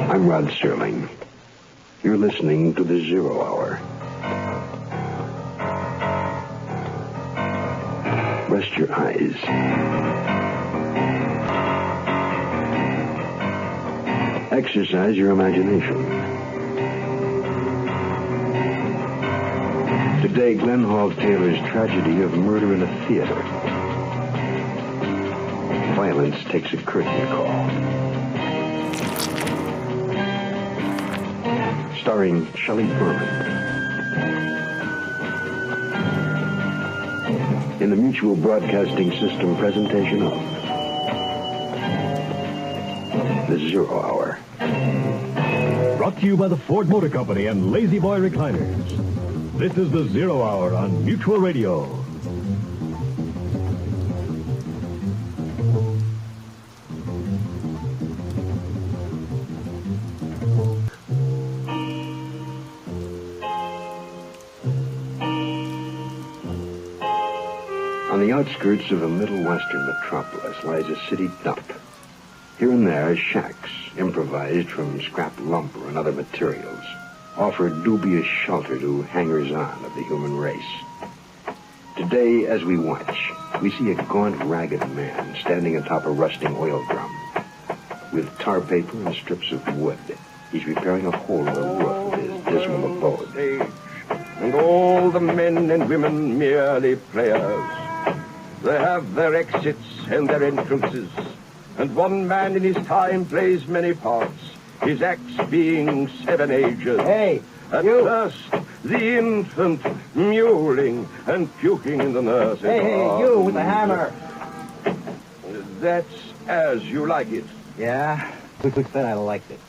I'm Rod Serling. You're listening to the Zero Hour. Rest your eyes. Exercise your imagination. Today, Glenn Hall Taylor's tragedy of murder in a theater. Violence takes a curtain call. Starring Shelley Berman. In the Mutual Broadcasting System presentation of The Zero Hour. Brought to you by the Ford Motor Company and Lazy Boy Recliners. This is The Zero Hour on Mutual Radio. On the outskirts of a Middle Western metropolis lies a city dump. Here and there, shacks, improvised from scrap lumber and other materials, offer dubious shelter to hangers-on of the human race. Today, as we watch, we see a gaunt, ragged man standing atop a rusting oil drum. With tar paper and strips of wood, he's repairing a hole in the roof of his dismal abode. And all the men and women merely players. They have their exits and their entrances, and one man in his time plays many parts, his acts being 7 ages. Hey, At you. first, the infant, mewling and puking in the nurse's Hey, arms. you with the hammer. That's as you like it. Yeah? Who said I liked it?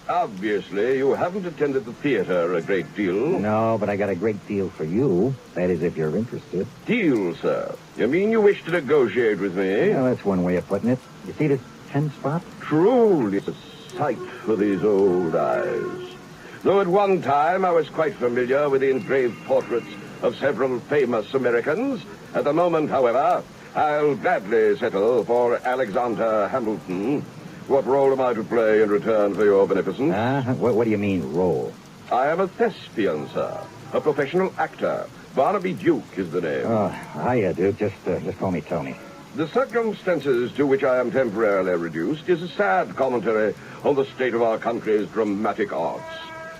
Obviously, you haven't attended the theater a great deal. No, but I got a great deal for you. That is, if you're interested. Deal, sir? You mean you wish to negotiate with me? Well, that's one way of putting it. You see this 10 spot? Truly a sight for these old eyes. Though at one time I was quite familiar with the engraved portraits of several famous Americans, at the moment, however, I'll gladly settle for Alexander Hamilton. What role am I to play in return for your beneficence? What do you mean, role? I am a thespian, sir. A professional actor. Barnaby Duke is the name. Oh, hiya, dude. Just call me Tony. The circumstances to which I am temporarily reduced is a sad commentary on the state of our country's dramatic arts.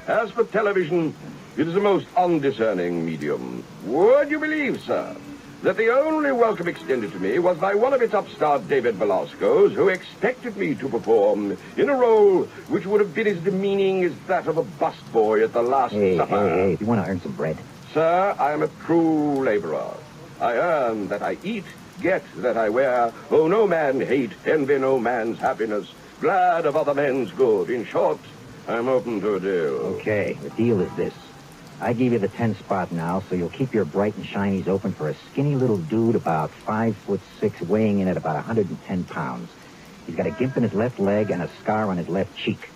As for television, it is a most undiscerning medium. Would you believe, sir, that the only welcome extended to me was by one of its upstart David Velasco's, who expected me to perform in a role which would have been as demeaning as that of a busboy at the Last Supper. Hey, you want to earn some bread? Sir, I am a true laborer. I earn that I eat, get that I wear, owe no man hate, envy no man's happiness, glad of other men's good. In short, I'm open to a deal. Okay, the deal is this. I give you the 10 spot now, so you'll keep your bright and shinies open for a skinny little dude about 5'6", weighing in at about 110 pounds. He's got a gimp in his left leg and a scar on his left cheek.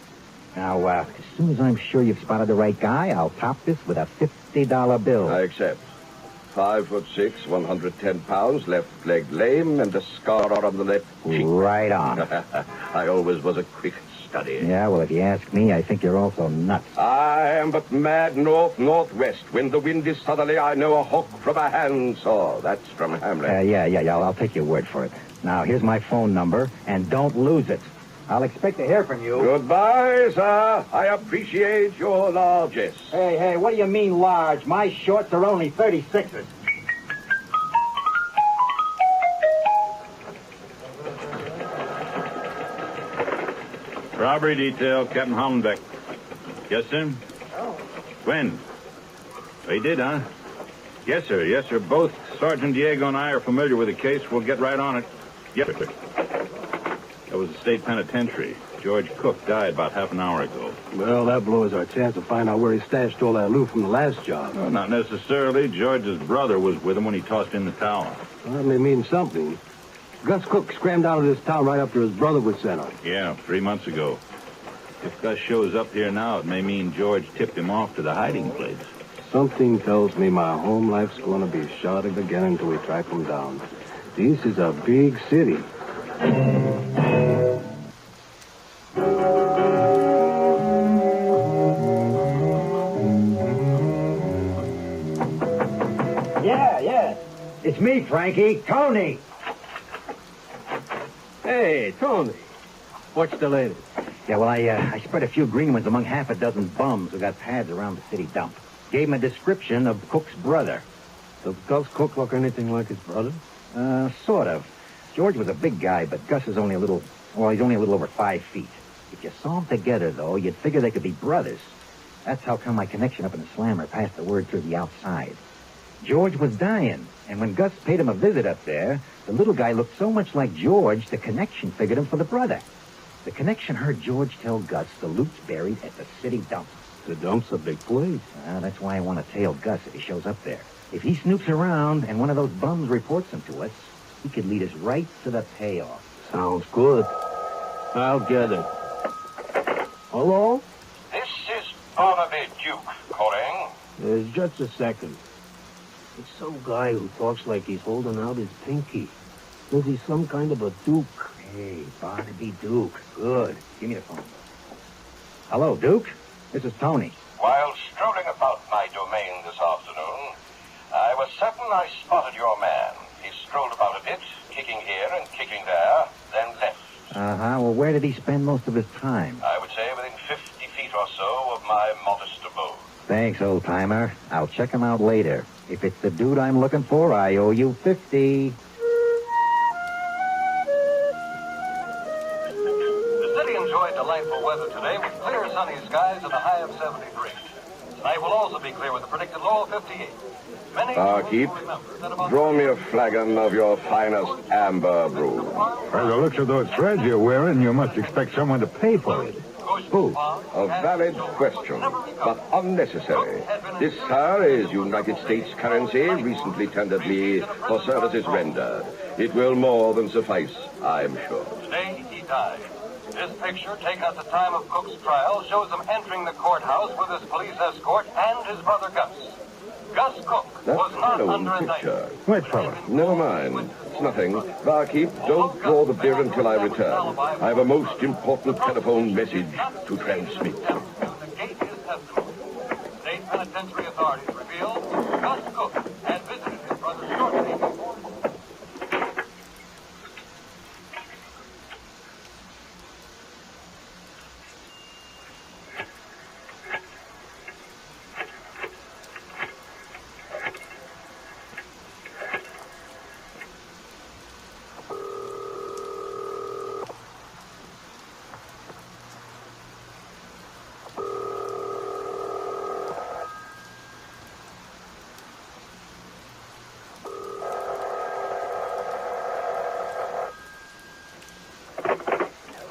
Now, as soon as I'm sure you've spotted the right guy, I'll top this with a $50 bill. I accept. 5'6", 110 pounds, left leg lame, and a scar on the left cheek. Right on. I always was a quick study. Yeah, well, if you ask me, I think you're also nuts. I am but mad north-northwest. When the wind is southerly, I know a hawk from a handsaw. That's from Hamlet. Yeah, I'll take your word for it. Now, here's my phone number, and don't lose it. I'll expect to hear from you. Goodbye, sir. I appreciate your largesse. Hey, what do you mean large? My shorts are only 36s. Robbery detail, Captain Hollenbeck. Yes, sir? Oh. When? Oh, he did, huh? Yes, sir. Yes, sir. Both Sergeant Diego and I are familiar with the case. We'll get right on it. Yes, sir. That was the state penitentiary. George Cook died about half an hour ago. Well, that blows our chance to find out where he stashed all that loot from the last job. Well, not necessarily. George's brother was with him when he tossed in the towel. Well, that may mean something. Gus Cook scrammed out of this town right after his brother was sent on. Yeah, 3 months ago. If Gus shows up here now, it may mean George tipped him off to the hiding place. Something tells me my home life's going to be shorted again until we track him down. This is a big city. me, Frankie. Tony. Hey, Tony. What's the latest? Yeah, well, I spread a few green ones among half a dozen bums who got pads around the city dump. Gave him a description of Cook's brother. Does Gus Cook look anything like his brother? Sort of. George was a big guy, but Gus is only a little... Well, he's only a little over 5 feet. If you saw them together, though, you'd figure they could be brothers. That's how come my connection up in the slammer passed the word through the outside. George was dying, and when Gus paid him a visit up there, the little guy looked so much like George, the connection figured him for the brother. The connection heard George tell Gus the loot's buried at the city dump. The dump's a big place. That's why I want to tail Gus if he shows up there. If he snoops around and one of those bums reports him to us, he could lead us right to the payoff. Sounds good. I'll get it. Hello? This is Barnaby Duke calling. Just a second. It's some guy who talks like he's holding out his pinky. Says he's some kind of a duke. Hey, Barnaby Duke. Good. Give me the phone. Hello, Duke. This is Tony. While strolling about my domain this afternoon, I was certain I spotted your man. He strolled about a bit, kicking here and kicking there, then left. Uh-huh. Well, where did he spend most of his time? I would say within 50 feet or so of my modest abode. Thanks, old-timer. I'll check him out later. If it's the dude I'm looking for, I owe you 50. The city enjoyed delightful weather today with clear sunny skies and a high of 73. Tonight will also be clear with a predicted low of 58. Barkeep, draw me a flagon of your finest amber brew. By the looks of those threads you're wearing, you must expect someone to pay for it. Who? A valid question, but unnecessary. This, sir, is United States currency, recently tendered me for services rendered. It will more than suffice, I'm sure. Today he died. This picture, taken at the time of Cook's trial, shows him entering the courthouse with his police escort and his brother Gus. Gus Cook was not under indictment. Wait, fella. Never mind. It's nothing. Barkeep, don't draw the beer until I return. I have a most important telephone message to transmit. The gate is testimony. State penitentiary authorities reveal Gus Cook had visited his brother shortly before.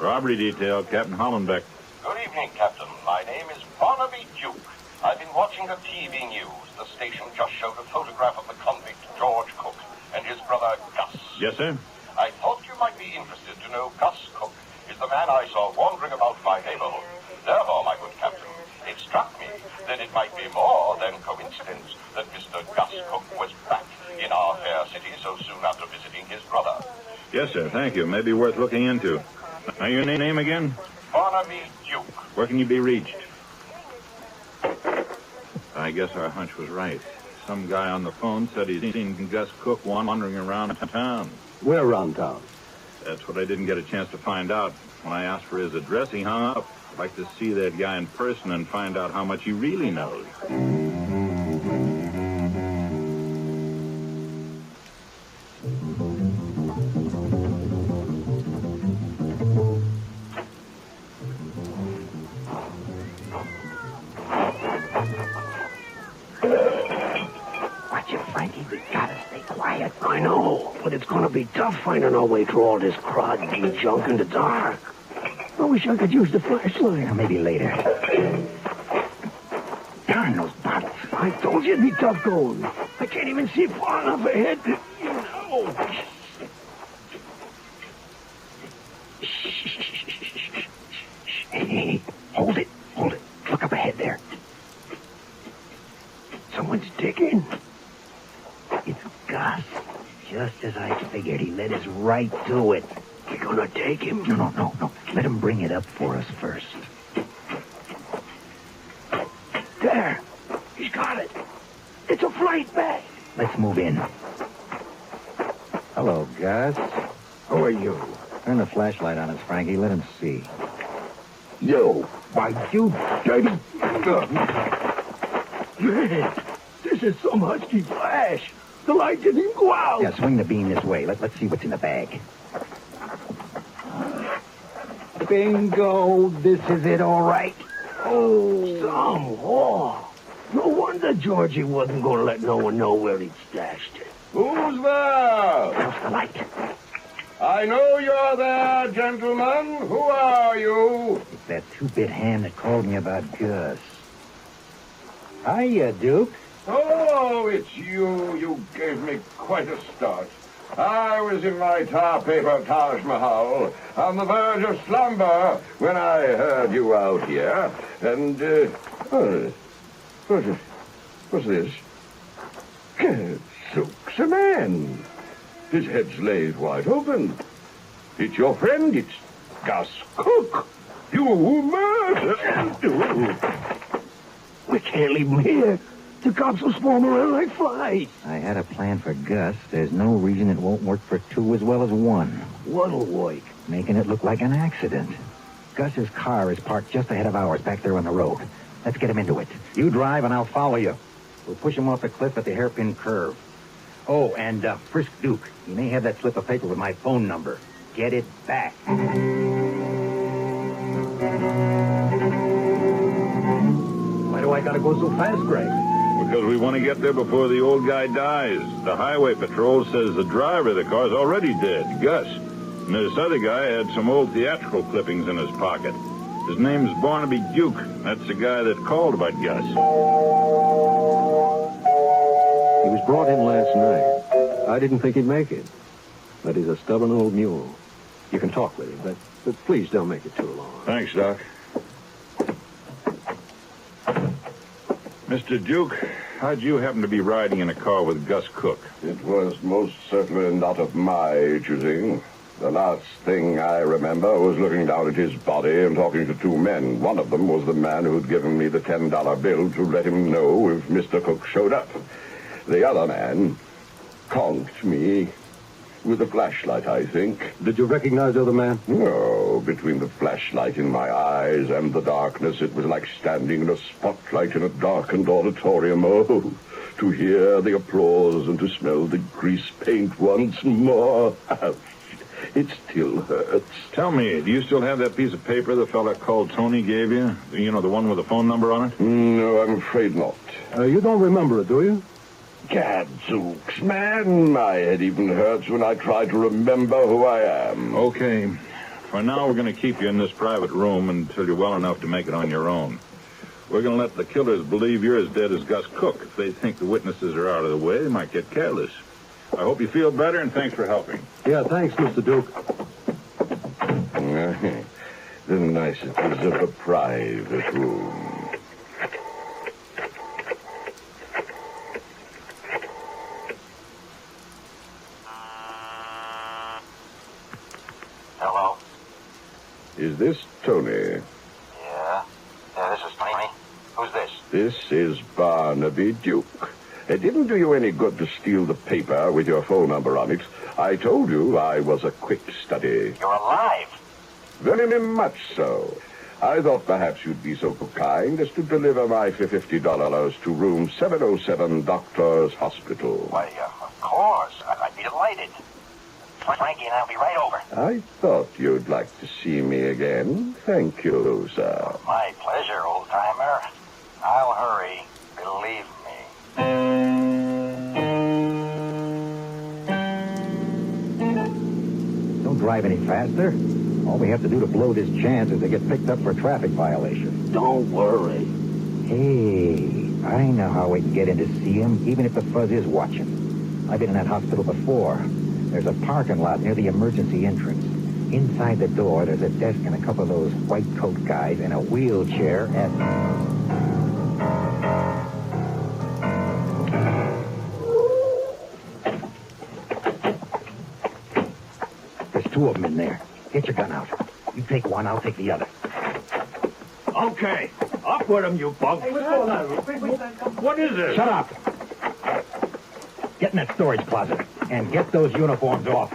Robbery detail, Captain Hollenbeck. Good evening, Captain. My name is Barnaby Duke. I've been watching the TV news. The station just showed a photograph of the convict, George Cook, and his brother, Gus. Yes, sir? I thought you might be interested to know Gus Cook is the man I saw wandering about my neighborhood. Therefore, my good Captain, it struck me that it might be more than coincidence that Mr. Gus Cook was back in our fair city so soon after visiting his brother. Yes, sir. Thank you. Maybe worth looking into. Now, your name again? Barnaby Duke. Where can you be reached? I guess our hunch was right. Some guy on the phone said he'd seen Gus Cook wandering around town. Where around town? That's what I didn't get a chance to find out. When I asked for his address, he hung up. I'd like to see that guy in person and find out how much he really knows. Watch it, Frankie. We gotta stay quiet. I know, but it's gonna be tough finding our way through all this crud and junk in the dark. I wish I could use the flashlight. Now, maybe later. Darn those bottles. I told you it'd be tough going. I can't even see far enough ahead. Oh. Hey, hold it. Look up ahead there. Someone's digging. It's Gus. Just as I figured, he led us right to it. We're gonna take him. No. Let him bring it up for us first. There. He's got it. It's a flight bag. Let's move in. Hello, Gus. Who are you? Turn the flashlight on us, Frankie. Let him see. You, why, you dirty... Man, this is some husky flash. The light didn't even go out. Yeah, swing the beam this way. Let's see what's in the bag. Bingo. This is it, all right. Oh, some whore. No wonder Georgie wasn't going to let no one know where he'd stashed it. Who's there? Off the light. I know you're there, gentlemen. Who are you? It's that two-bit hand that called me about Gus. Hiya, Duke. Oh, it's you. You gave me quite a start. I was in my tar paper Taj Mahal on the verge of slumber when I heard you out here. And, what's this? Sook's a man. His head's laid wide open. It's your friend. It's Gus Cook. You murdered. We can't leave him here. The cops will swarm around like flies. I had a plan for Gus. There's no reason it won't work for two as well as one. What'll work? Making it look like an accident. Gus's car is parked just ahead of ours back there on the road. Let's get him into it. You drive and I'll follow you. We'll push him off the cliff at the hairpin curve. Oh, and frisk Duke. He may have that slip of paper with my phone number. Get it back. Why do I gotta go so fast, Greg? Because we want to get there before the old guy dies. The highway patrol says the driver of the car's already dead, Gus. And this other guy had some old theatrical clippings in his pocket. His name's Barnaby Duke. That's the guy that called about Gus. He was brought in last night. I didn't think he'd make it. But he's a stubborn old mule. You can talk with him, but please don't make it too long. Thanks, Doc. Mr. Duke, how'd you happen to be riding in a car with Gus Cook? It was most certainly not of my choosing. The last thing I remember was looking down at his body and talking to two men. One of them was the man who'd given me the $10 bill to let him know if Mr. Cook showed up. The other man conked me with a flashlight, I think. Did you recognize the other man? No, between the flashlight in my eyes and the darkness, it was like standing in a spotlight in a darkened auditorium. Oh, to hear the applause and to smell the grease paint once more. It still hurts. Tell me, do you still have that piece of paper the fella called Tony gave you? You know, the one with the phone number on it? No, I'm afraid not. You don't remember it, do you? Gadzooks, man. My head even hurts when I try to remember who I am. Okay. For now, we're going to keep you in this private room until you're well enough to make it on your own. We're going to let the killers believe you're as dead as Gus Cook. If they think the witnesses are out of the way, they might get careless. I hope you feel better, and thanks for helping. Yeah, thanks, Mr. Duke. The niceties of a private room. Hello? Is this Tony? Yeah? Yeah, this is Tony. Who's this? This is Barnaby Duke. It didn't do you any good to steal the paper with your phone number on it. I told you I was a quick study. You're alive. Very much so. I thought perhaps you'd be so kind as to deliver my $50 to room 707 Doctor's Hospital. Why, of course. I'd be delighted. Frankie and I'll be right over. I thought you'd like to see me again. Thank you, sir. My pleasure, old-timer. I'll hurry. Believe me. Don't drive any faster. All we have to do to blow this chance is to get picked up for a traffic violation. Don't worry. Hey, I know how we can get in to see him, even if the fuzz is watching. I've been in that hospital before. There's a parking lot near the emergency entrance. Inside the door, there's a desk and a couple of those white coat guys and a wheelchair and... There's two of them in there. Get your gun out. You take one, I'll take the other. Okay. Up with him, you bug. Hey, what's going on? What is this? Shut up. Get in that storage closet. And get those uniforms off.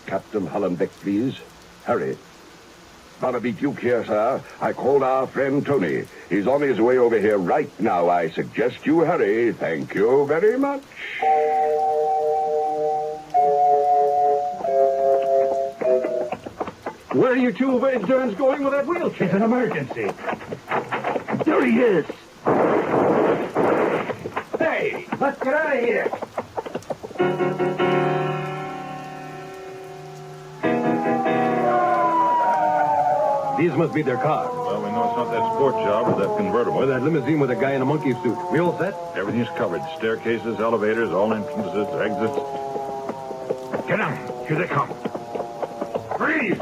Captain Hollenbeck, please. Hurry. Barnaby Duke here, sir. I called our friend Tony. He's on his way over here right now. I suggest you hurry. Thank you very much. Where are you two Vadesterns going with that wheelchair? It's an emergency. There he is. Hey, let's get out of here. These must be their cars. Well, we know it's not that sport job or that convertible. Or that limousine with a guy in a monkey suit. We all set? Everything's covered. Staircases, elevators, all entrances, exits. Get down. Here they come. Freeze!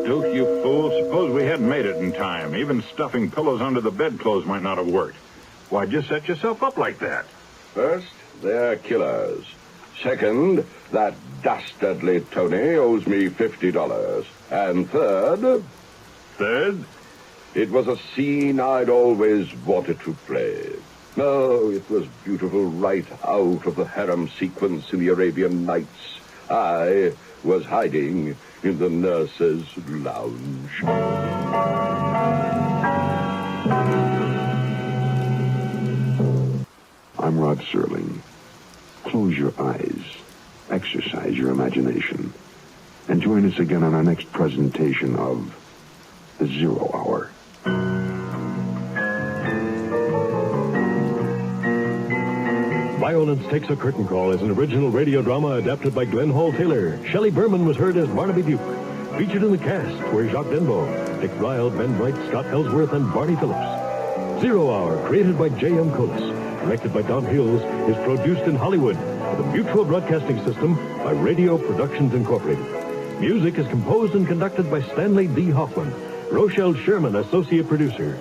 Duke, you fool. Suppose we hadn't made it in time. Even stuffing pillows under the bedclothes might not have worked. Why, just set yourself up like that. First, they're killers. Second, that dastardly Tony owes me $50. And third... Third? It was a scene I'd always wanted to play. Oh, it was beautiful right out of the harem sequence in the Arabian Nights. I was hiding in the nurse's lounge. I'm Rod Serling. Close your eyes, exercise your imagination, and join us again on our next presentation of The Zero Hour. Violence Takes a Curtain Call is an original radio drama adapted by Glenn Hall Taylor. Shelley Berman was heard as Barnaby Duke. Featured in the cast were Jacques Denbo, Dick Ryle, Ben Bright, Scott Ellsworth, and Barney Phillips. Zero Hour, created by J.M. Coates, directed by Don Hills, is produced in Hollywood with a mutual broadcasting system by Radio Productions Incorporated. Music is composed and conducted by Stanley D. Hoffman. Rochelle Sherman, associate producer.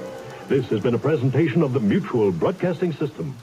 This has been a presentation of the Mutual Broadcasting System.